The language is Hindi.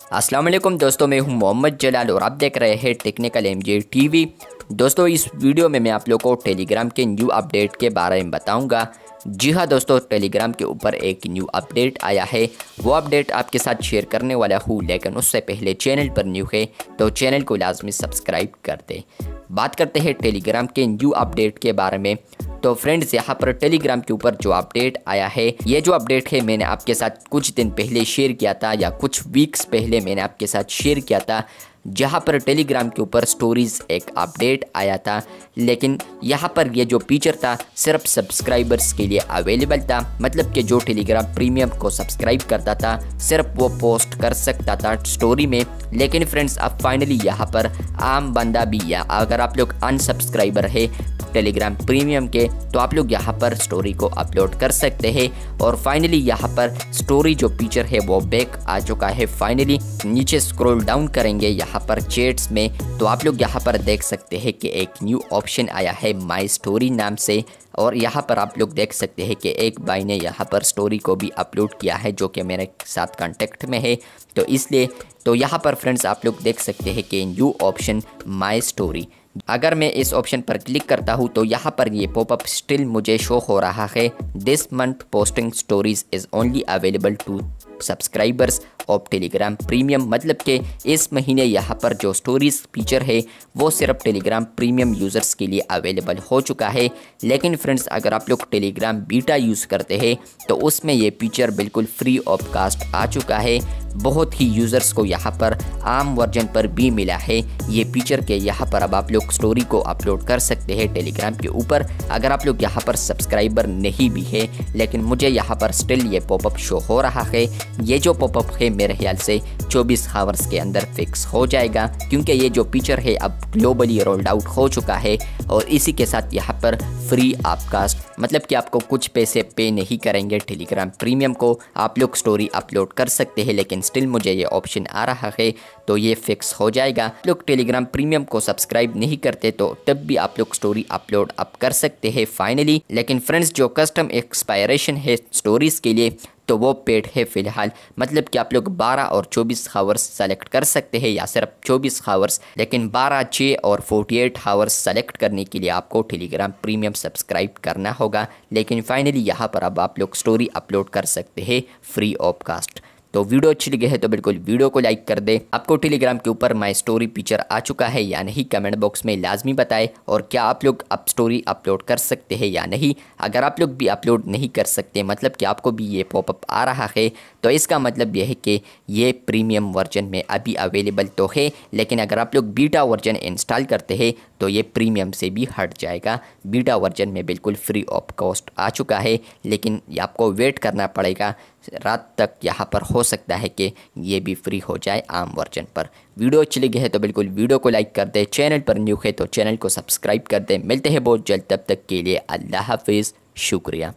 अस्सलाम वालेकुम दोस्तों, मैं हूं मोहम्मद जलाल और आप देख रहे हैं टेक्निकल एमजे टीवी। दोस्तों, इस वीडियो में मैं आप लोगों को टेलीग्राम के न्यू अपडेट के बारे में बताऊंगा। जी हाँ दोस्तों, टेलीग्राम के ऊपर एक न्यू अपडेट आया है। वो अपडेट आपके साथ शेयर करने वाला हूँ, लेकिन उससे पहले चैनल पर न्यू है तो चैनल को लाजमी सब्सक्राइब कर दें। बात करते हैं टेलीग्राम के न्यू अपडेट के बारे में। तो फ्रेंड्स, यहाँ पर टेलीग्राम के ऊपर जो अपडेट आया है, ये जो अपडेट है मैंने आपके साथ कुछ दिन पहले शेयर किया था या कुछ वीक्स पहले मैंने आपके साथ शेयर किया था, जहाँ पर टेलीग्राम के ऊपर स्टोरीज़ एक अपडेट आया था। लेकिन यहाँ पर ये जो फीचर था सिर्फ सब्सक्राइबर्स के लिए अवेलेबल था, मतलब कि जो टेलीग्राम प्रीमियम को सब्सक्राइब करता था सिर्फ वो पोस्ट कर सकता था स्टोरी में। लेकिन फ्रेंड्स, अब फाइनली यहाँ पर आम बंदा भी, या अगर आप लोग अनसब्सक्राइबर है टेलीग्राम प्रीमियम के, तो आप लोग यहाँ पर स्टोरी को अपलोड कर सकते हैं। और फाइनली यहाँ पर स्टोरी जो फीचर है वो बैक आ चुका है। फाइनली नीचे स्क्रॉल डाउन करेंगे यहाँ पर चैट्स में, तो आप लोग यहाँ पर देख सकते हैं कि एक न्यू ऑप्शन आया है माई स्टोरी नाम से। और यहाँ पर आप लोग देख सकते हैं कि एक भाई ने यहाँ पर स्टोरी को भी अपलोड किया है जो कि मेरे साथ कांटेक्ट में है, तो इसलिए तो यहाँ पर फ्रेंड्स आप लोग देख सकते हैं कि न्यू ऑप्शन माई स्टोरी। अगर मैं इस ऑप्शन पर क्लिक करता हूँ तो यहाँ पर ये पॉपअप स्टिल मुझे शो हो रहा है, this month posting stories is only available to subscribers of Telegram premium. मतलब कि इस महीने यहाँ पर जो स्टोरीज फीचर है वो सिर्फ टेलीग्राम प्रीमियम यूज़र्स के लिए अवेलेबल हो चुका है। लेकिन फ्रेंड्स, अगर आप लोग टेलीग्राम बीटा यूज़ करते हैं तो उसमें ये फीचर बिल्कुल फ्री ऑफ कास्ट आ चुका है। बहुत ही यूज़र्स को यहाँ पर आम वर्जन पर भी मिला है ये फीचर के यहाँ पर अब आप लोग स्टोरी को अपलोड कर सकते हैं टेलीग्राम के ऊपर। अगर आप लोग यहाँ पर सब्सक्राइबर नहीं भी है, लेकिन मुझे यहाँ पर स्टिल ये पॉपअप शो हो रहा है। ये जो पॉपअप है मेरे ख्याल से 24 आवर्स के अंदर फिक्स हो जाएगा, क्योंकि ये जो फीचर है अब ग्लोबली रोल्ड आउट हो चुका है। और इसी के साथ यहाँ पर फ्री अपकास्ट, मतलब कि आपको कुछ पैसे पे नहीं करेंगे टेलीग्राम प्रीमियम को, आप लोग स्टोरी अपलोड कर सकते हैं। लेकिन स्टिल मुझे ये ऑप्शन आ रहा है तो ये फिक्स हो जाएगा। आप लोग टेलीग्राम प्रीमियम को सब्सक्राइब नहीं करते तो तब भी आप लोग स्टोरी अपलोड अप कर सकते हैं फाइनली। लेकिन फ्रेंड्स, जो कस्टम एक्सपायरेशन है स्टोरीज के लिए तो वो पेड है फ़िलहाल, मतलब कि आप लोग 12 और 24 आवर्स सेलेक्ट कर सकते हैं या सिर्फ 24 आवर्स। लेकिन 12, 6 और 48 आवर्स सेलेक्ट करने के लिए आपको टेलीग्राम प्रीमियम सब्सक्राइब करना होगा। लेकिन फाइनली यहाँ पर अब आप लोग स्टोरी अपलोड कर सकते हैं फ्री ऑफ कास्ट। तो वीडियो अच्छी लगी है तो बिल्कुल वीडियो को लाइक कर दे। आपको टेलीग्राम के ऊपर माई स्टोरी फीचर आ चुका है या नहीं, कमेंट बॉक्स में लाजमी बताएं। और क्या आप लोग अब स्टोरी अपलोड कर सकते हैं या नहीं। अगर आप लोग भी अपलोड नहीं कर सकते, मतलब कि आपको भी ये पॉपअप आ रहा है, तो इसका मतलब यह है कि ये प्रीमियम वर्जन में अभी अवेलेबल तो है। लेकिन अगर आप लोग बीटा वर्जन इंस्टॉल करते हैं तो ये प्रीमियम से भी हट जाएगा। बीटा वर्जन में बिल्कुल फ्री ऑफ कॉस्ट आ चुका है, लेकिन आपको वेट करना पड़ेगा रात तक। यहाँ पर हो सकता है कि ये भी फ्री हो जाए आम वर्जन पर। वीडियो अच्छी लगी है तो बिल्कुल वीडियो को लाइक कर दे। चैनल पर न्यू है तो चैनल को सब्सक्राइब कर दे। मिलते हैं बहुत जल्द, तब तक के लिए अल्लाह हाफिज़, शुक्रिया।